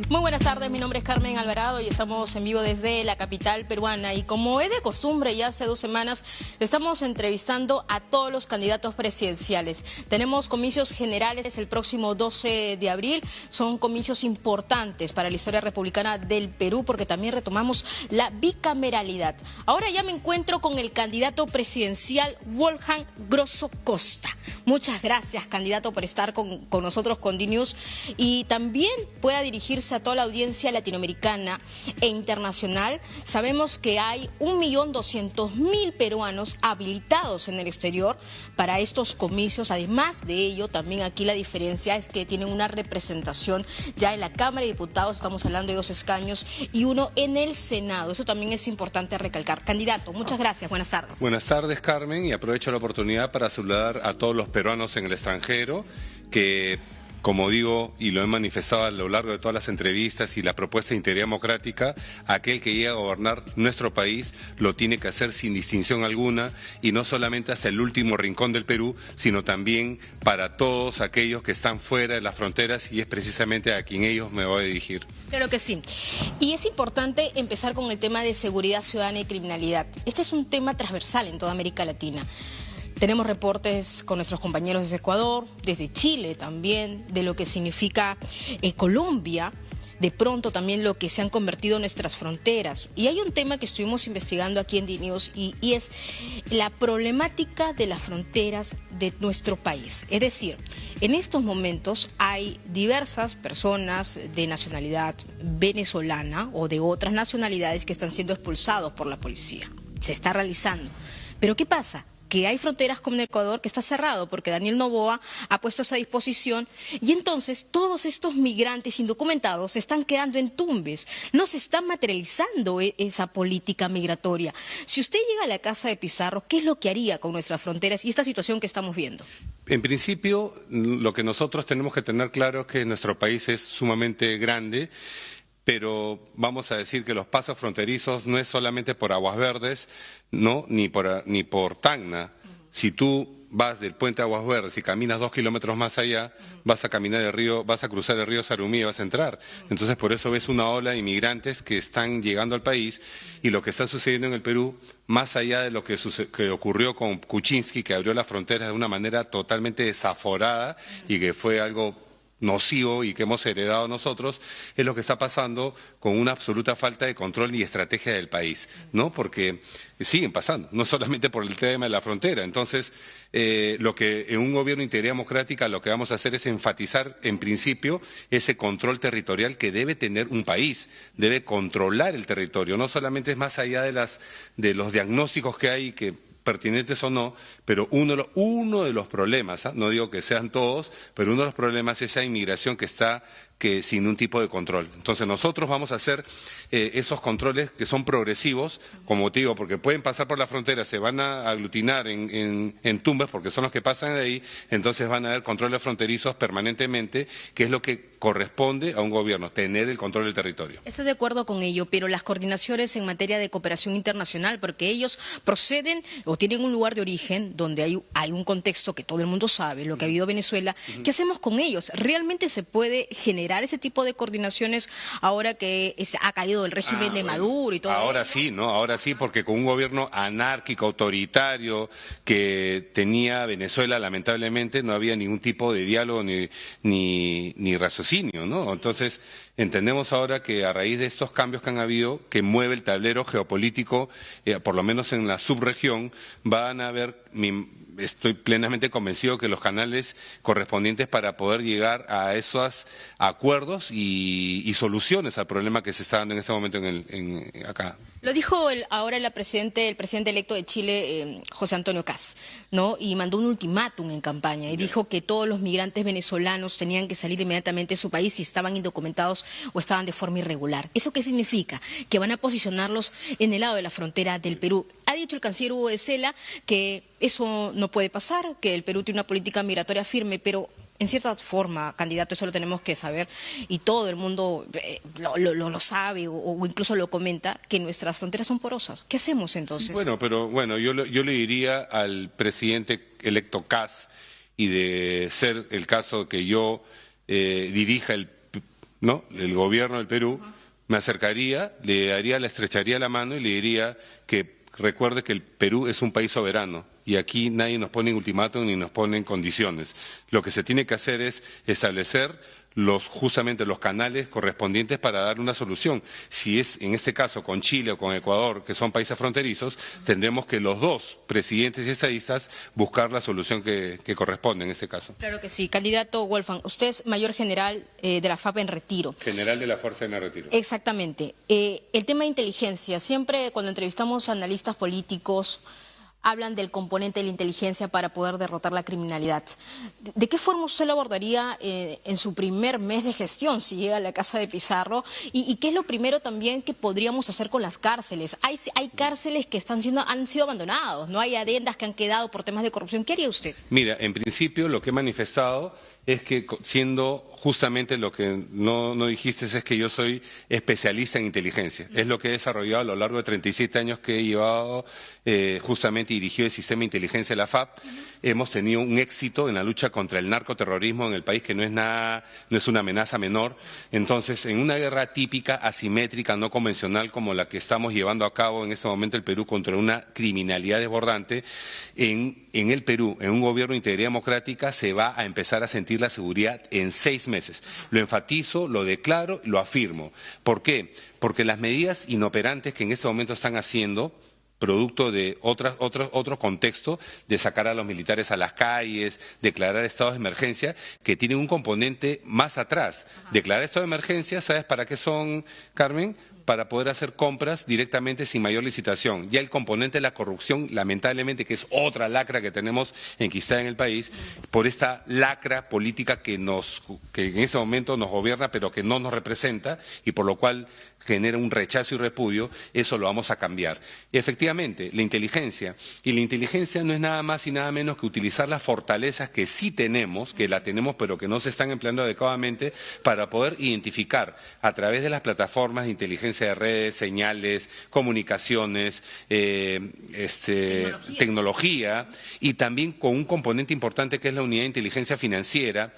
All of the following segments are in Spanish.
Muy buenas tardes, mi nombre es Carmen Alvarado y estamos en vivo desde la capital peruana. Y como es de costumbre, ya hace 2 semanas estamos entrevistando a todos los candidatos presidenciales. Tenemos comicios generales el próximo 12 de abril. Son comicios importantes para la historia republicana del Perú porque también retomamos la bicameralidad. Ahora ya me encuentro con el candidato presidencial Wolfgang Grosso Costa. Muchas gracias, candidato, por estar con nosotros con DNews y también pueda dirigirse a toda la audiencia latinoamericana e internacional. Sabemos que hay 1.200.000 peruanos habilitados en el exterior para estos comicios. Además de ello, también aquí la diferencia es que tienen una representación ya en la Cámara de Diputados, estamos hablando de 2 escaños, y 1 en el Senado. Eso también es importante recalcar. Candidato, muchas gracias. Buenas tardes. Buenas tardes, Carmen, y aprovecho la oportunidad para saludar a todos los peruanos en el extranjero que, como digo, y lo he manifestado a lo largo de todas las entrevistas y la propuesta de integridad democrática, aquel que llegue a gobernar nuestro país lo tiene que hacer sin distinción alguna y no solamente hasta el último rincón del Perú, sino también para todos aquellos que están fuera de las fronteras, y es precisamente a quien ellos me voy a dirigir. Claro que sí. Y es importante empezar con el tema de seguridad ciudadana y criminalidad. Este es un tema transversal en toda América Latina. Tenemos reportes con nuestros compañeros desde Ecuador, desde Chile también, de lo que significa Colombia, de pronto también lo que se han convertido nuestras fronteras. Y hay un tema que estuvimos investigando aquí en DNews y es la problemática de las fronteras de nuestro país. Es decir, en estos momentos hay diversas personas de nacionalidad venezolana o de otras nacionalidades que están siendo expulsados por la policía. Se está realizando. Pero ¿qué pasa? Que hay fronteras como en Ecuador que está cerrado porque Daniel Noboa ha puesto esa disposición y entonces todos estos migrantes indocumentados se están quedando en Tumbes. No se está materializando esa política migratoria. Si usted llega a la casa de Pizarro, ¿qué es lo que haría con nuestras fronteras y esta situación que estamos viendo? En principio, lo que nosotros tenemos que tener claro es que nuestro país es sumamente grande, pero vamos a decir que los pasos fronterizos no es solamente por Aguas Verdes, no, ni por Tacna. Si tú vas del puente Aguas Verdes y caminas 2 kilómetros más allá, vas a cruzar el río Sarumí y vas a entrar. Entonces, por eso ves una ola de inmigrantes que están llegando al país, y lo que está sucediendo en el Perú, más allá de lo que ocurrió con Kuczynski, que abrió las fronteras de una manera totalmente desaforada y que fue algo nocivo y que hemos heredado nosotros, es lo que está pasando con una absoluta falta de control y estrategia del país, ¿no? Porque siguen pasando, no solamente por el tema de la frontera. Entonces, lo que en un gobierno de integridad democrática lo que vamos a hacer es enfatizar, en principio, ese control territorial que debe tener un país, debe controlar el territorio, no solamente es más allá de los diagnósticos que hay, que pertinentes o no, pero uno de los problemas, no digo que sean todos, pero uno de los problemas es esa inmigración que está sin un tipo de control. Entonces nosotros vamos a hacer esos controles que son progresivos, como te digo, porque pueden pasar por la frontera, se van a aglutinar en Tumbes, porque son los que pasan de ahí, entonces van a haber controles fronterizos permanentemente, que es lo que corresponde a un gobierno, tener el control del territorio. Estoy de acuerdo con ello, pero las coordinaciones en materia de cooperación internacional, porque ellos proceden o tienen un lugar de origen donde hay un contexto que todo el mundo sabe, lo que ha habido en Venezuela, ¿qué hacemos con ellos? ¿Realmente se puede generar ese tipo de coordinaciones ahora que ha caído el régimen de Maduro y todo ahora ello? Sí, ¿no? Ahora sí, porque con un gobierno anárquico, autoritario, que tenía Venezuela, lamentablemente, no había ningún tipo de diálogo ni raciocinio, ¿no? Entonces, entendemos ahora que a raíz de estos cambios que han habido, que mueve el tablero geopolítico, por lo menos en la subregión, van a haber, estoy plenamente convencido que los canales correspondientes para poder llegar a esos acuerdos y soluciones al problema que se está dando en este momento acá. Lo dijo ahora el presidente electo de Chile, José Antonio Kast, ¿no? Y mandó un ultimátum en campaña y dijo que todos los migrantes venezolanos tenían que salir inmediatamente de su país si estaban indocumentados o estaban de forma irregular. ¿Eso qué significa? Que van a posicionarlos en el lado de la frontera del Perú. Ha dicho el canciller Hugo de Sela que eso no puede pasar, que el Perú tiene una política migratoria firme, pero en cierta forma, candidato, eso lo tenemos que saber y todo el mundo lo sabe o incluso lo comenta, que nuestras fronteras son porosas. ¿Qué hacemos entonces? Sí, bueno, yo le diría al presidente electo Kast, y de ser el caso que yo dirija ¿no? El gobierno del Perú, me acercaría, le estrecharía la mano y le diría que recuerde que el Perú es un país soberano y aquí nadie nos pone en ultimátum ni nos pone en condiciones. Lo que se tiene que hacer es establecer justamente los canales correspondientes para dar una solución. Si es en este caso con Chile o con Ecuador, que son países fronterizos, tendremos que los dos presidentes y estadistas buscar la solución que corresponde en este caso. Claro que sí. Candidato Wolfgang, usted es mayor general de la FAP en retiro. General de la Fuerza en retiro. Exactamente. El tema de inteligencia, siempre cuando entrevistamos a analistas políticos hablan del componente de la inteligencia para poder derrotar la criminalidad. ¿De qué forma usted lo abordaría en su primer mes de gestión, si llega a la casa de Pizarro? ¿Y qué es lo primero también que podríamos hacer con las cárceles? Hay cárceles que han sido abandonados, no hay adendas que han quedado por temas de corrupción. ¿Qué haría usted? Mira, en principio lo que he manifestado es que siendo justamente lo que no dijiste es que yo soy especialista en inteligencia. Es lo que he desarrollado a lo largo de 37 años que he llevado justamente y dirigido el sistema de inteligencia de la FAP. Hemos tenido un éxito en la lucha contra el narcoterrorismo en el país que no es una amenaza menor. Entonces, en una guerra típica, asimétrica, no convencional como la que estamos llevando a cabo en este momento el Perú contra una criminalidad desbordante, en el Perú, en un gobierno de integridad democrática, se va a empezar a sentir la seguridad en 6 meses. Lo enfatizo, lo declaro, lo afirmo. ¿Por qué? Porque las medidas inoperantes que en este momento están haciendo, producto de otro contexto, de sacar a los militares a las calles, declarar estados de emergencia, que tienen un componente más atrás. Declarar estado de emergencia, ¿sabes para qué son, Carmen? Para poder hacer compras directamente sin mayor licitación. Ya el componente de la corrupción, lamentablemente, que es otra lacra que tenemos enquistada en el país, por esta lacra política que en ese momento nos gobierna, pero que no nos representa, y por lo cual genera un rechazo y repudio, eso lo vamos a cambiar. Y efectivamente, la inteligencia no es nada más y nada menos que utilizar las fortalezas que sí tenemos, que la tenemos pero que no se están empleando adecuadamente, para poder identificar a través de las plataformas de inteligencia de redes, señales, comunicaciones, tecnología, y también con un componente importante que es la unidad de inteligencia financiera,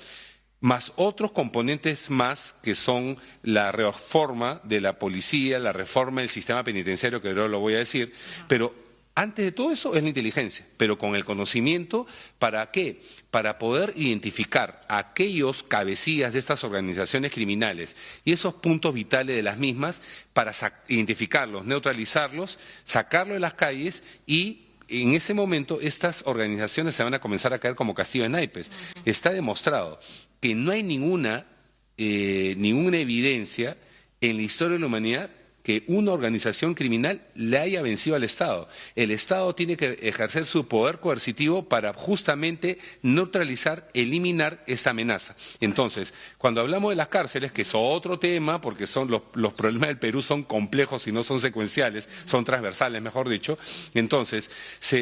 más otros componentes más que son la reforma de la policía, la reforma del sistema penitenciario, que ahora lo voy a decir, pero antes de todo eso es la inteligencia, pero con el conocimiento, ¿para qué? Para poder identificar a aquellos cabecillas de estas organizaciones criminales y esos puntos vitales de las mismas, para identificarlos, neutralizarlos, sacarlos de las calles y en ese momento estas organizaciones se van a comenzar a caer como castillo de naipes. Está demostrado que no hay ninguna evidencia en la historia de la humanidad que una organización criminal le haya vencido al Estado. El Estado tiene que ejercer su poder coercitivo para justamente neutralizar, eliminar esta amenaza. Entonces, cuando hablamos de las cárceles, que es otro tema, porque son los problemas del Perú son complejos y no son secuenciales, son transversales, mejor dicho. Entonces,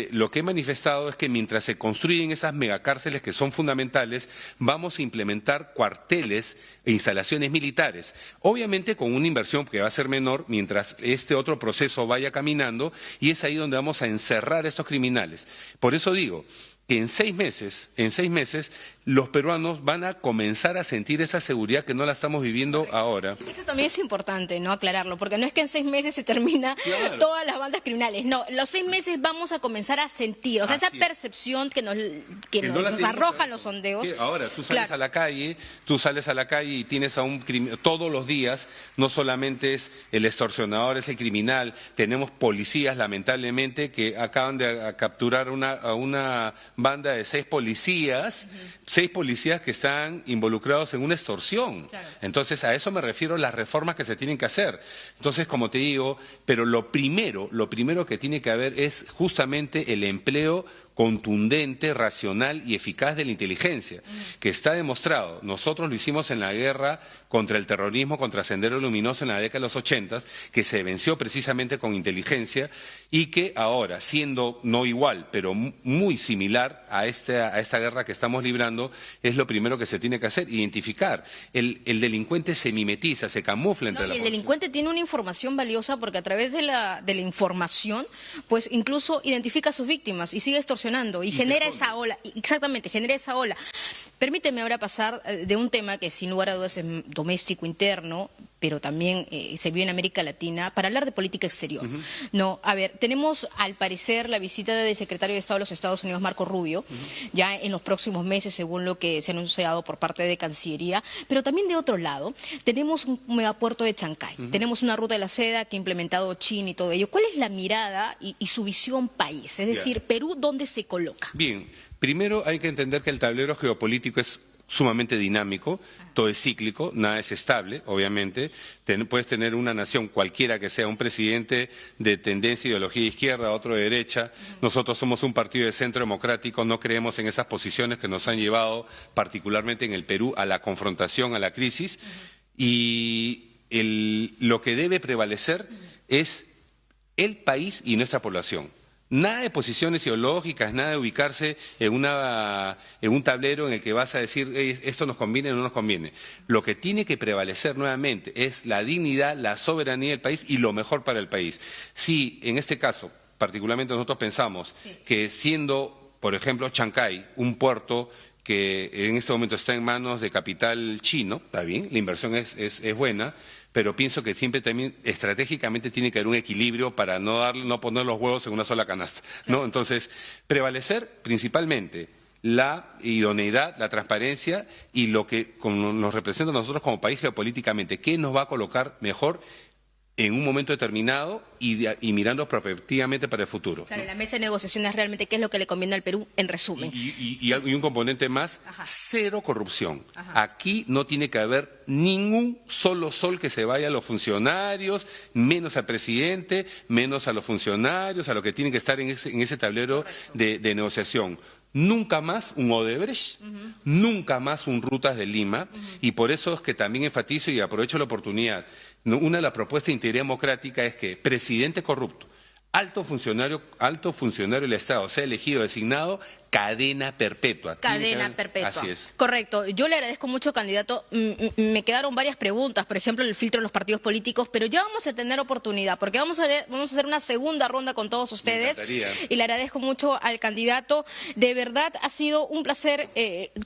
lo que he manifestado es que mientras se construyen esas megacárceles que son fundamentales, vamos a implementar cuarteles e instalaciones militares, obviamente con una inversión que va a ser menor mientras este otro proceso vaya caminando, y es ahí donde vamos a encerrar a estos criminales. Por eso digo que en 6 meses, los peruanos van a comenzar a sentir esa seguridad que no la estamos viviendo ahora. Eso también es importante, ¿no? Aclararlo, porque no es que en 6 meses se termina todas las bandas criminales. No, los 6 meses vamos a comenzar a sentir, o sea, esa percepción que nos arrojan los sondeos. Ahora, tú sales a la calle, y tienes a un criminal todos los días, no solamente es el extorsionador, es el criminal, tenemos policías, lamentablemente, que acaban de capturar a una banda de 6 policías, 6 policías que están involucrados en una extorsión. Claro. Entonces, a eso me refiero las reformas que se tienen que hacer. Entonces, como te digo, pero lo primero que tiene que haber es justamente el empleo contundente, racional y eficaz de la inteligencia, que está demostrado. Nosotros lo hicimos en la guerra contra el terrorismo, contra Sendero Luminoso en la década de los 80, que se venció precisamente con inteligencia, y que ahora, siendo no igual, pero muy similar a esta guerra que estamos librando, es lo primero que se tiene que hacer, identificar. El delincuente se mimetiza, se camufla entre la población. El delincuente tiene una información valiosa porque a través de la información, pues incluso identifica a sus víctimas y sigue extorsionando erosionando y genera esa ola, exactamente, genera esa ola. Permíteme ahora pasar de un tema que sin lugar a dudas es doméstico, interno, pero también se vive en América Latina, para hablar de política exterior. No, a ver, tenemos al parecer la visita del secretario de Estado de los Estados Unidos, Marco Rubio, ya en los próximos meses, según lo que se ha anunciado por parte de Cancillería, pero también de otro lado, tenemos un megapuerto de Chancay, tenemos una ruta de la seda que ha implementado China y todo ello. ¿Cuál es la mirada y su visión país? Es decir, Perú, ¿dónde se coloca? Bien, primero hay que entender que el tablero geopolítico es sumamente dinámico, todo es cíclico, nada es estable, obviamente. Puedes tener una nación, cualquiera que sea, un presidente de tendencia, ideología de izquierda, otro de derecha. Nosotros somos un partido de centro democrático, no creemos en esas posiciones que nos han llevado, particularmente en el Perú, a la confrontación, a la crisis. Y lo que debe prevalecer es el país y nuestra población. Nada de posiciones ideológicas, nada de ubicarse en un tablero en el que vas a decir esto nos conviene o no nos conviene. Lo que tiene que prevalecer nuevamente es la dignidad, la soberanía del país y lo mejor para el país. Si en este caso, particularmente nosotros pensamos que siendo, por ejemplo, Chancay, un puerto que en este momento está en manos de capital chino, está bien, la inversión es buena, pero pienso que siempre también estratégicamente tiene que haber un equilibrio para no poner los huevos en una sola canasta, ¿no? Entonces, prevalecer principalmente la idoneidad, la transparencia y lo que nos representa a nosotros como país geopolíticamente, qué nos va a colocar mejor en un momento determinado y mirando prospectivamente para el futuro. Claro, ¿no? La mesa de negociaciones realmente qué es lo que le conviene al Perú, en resumen. Y un componente más, cero corrupción. Aquí no tiene que haber ningún solo sol que se vaya a los funcionarios, menos al presidente, menos a los funcionarios, a los que tienen que estar en ese tablero de negociación. Nunca más un Odebrecht, nunca más un Rutas de Lima, y por eso es que también enfatizo y aprovecho la oportunidad. Una de las propuestas de integridad democrática es que presidente corrupto, alto funcionario del Estado, sea elegido, designado, cadena perpetua. Cadena perpetua. Así es. Correcto. Yo le agradezco mucho, candidato. Me quedaron varias preguntas, por ejemplo, el filtro de los partidos políticos, pero ya vamos a tener oportunidad, porque vamos a hacer una segunda ronda con todos ustedes. Y le agradezco mucho al candidato. De verdad, ha sido un placer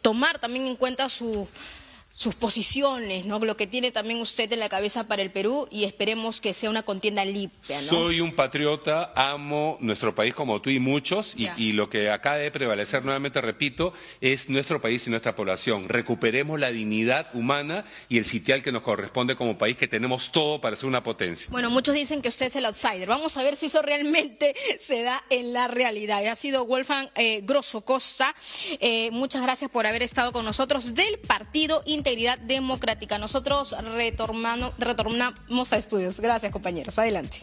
tomar también en cuenta sus posiciones, ¿no? Lo que tiene también usted en la cabeza para el Perú, y esperemos que sea una contienda limpia, ¿no? Soy un patriota, amo nuestro país como tú y muchos, y lo que acá debe prevalecer, nuevamente repito, es nuestro país y nuestra población. Recuperemos la dignidad humana y el sitial que nos corresponde como país, que tenemos todo para ser una potencia. Bueno, muchos dicen que usted es el outsider. Vamos a ver si eso realmente se da en la realidad. Ha sido Wolfgang Grosso Costa. Muchas gracias por haber estado con nosotros del Partido Integridad Democrática. Nosotros retornamos a estudios. Gracias, compañeros. Adelante.